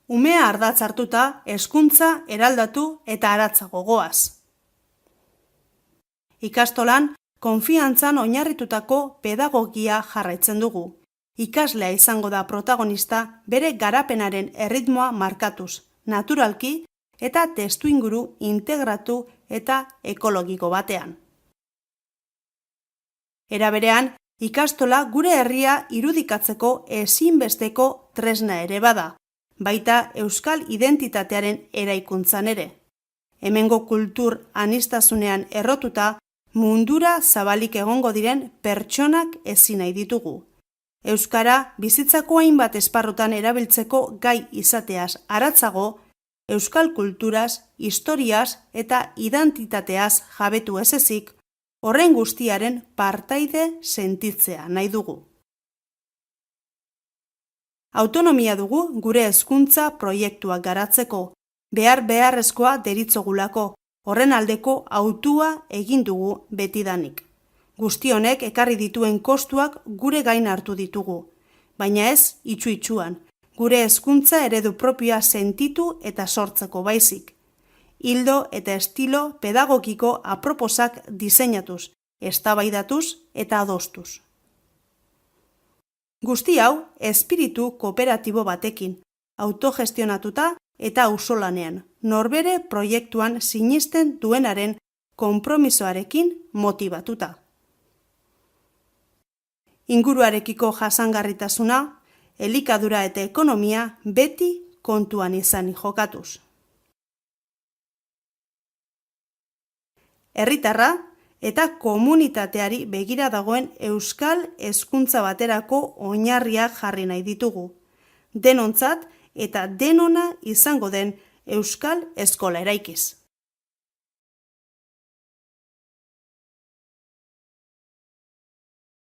Umea ardatz hartuta, hezkuntza eraldatu eta haratsago goaz. Ikastolan, konfiantzan oinarritutako pedagogia jarraitzen dugu. Ikaslea izango da protagonista bere garapenaren erritmoa markatuz, naturalki eta testuinguru integratu eta ekologiko batean. Era berean, ikastola gure herria irudikatzeko ezinbesteko tresna ere bada, baita euskal identitatearen eraikuntzan ere. Hemengo kultur aniztasunean errotuta, mundura zabalik egongo diren pertsonak ezin nahi ditugu. Euskara bizitzako hainbat esparrutan erabiltzeko gai izateaz haratsago, euskal kulturaz, historiaz eta identitateaz jabetu ez ezik, horren guztiaren partaide sentitzea nahi dugu. Autonomia dugu gure hezkuntza proiektuak garatzeko, beharrezkoa deritzogulako, horren aldeko hautua egin dugu betidanik. Guzti honek ekarri dituen kostuak gure gain hartu ditugu, baina ez itsu-itsuan, gure hezkuntza eredu propioa sentitu eta sortzeko baizik. Hildo eta estilo pedagogiko aproposak diseinatuz, eztabaidatuz eta adostuz. Guzti hau espiritu kooperatibo batekin, autogestionatuta eta auzolanean, norbere proiektuan sinisten duenaren konpromisoarekin motibatuta. Inguruarekiko jasangarritasuna, elikadura eta ekonomia beti kontuan izan jokatuz. Herritarra eta komunitateari begira dagoen euskal hezkuntza baterako oinarriak jarri nahi ditugu. Denontzat eta denona izango den euskal eskola eraikiz.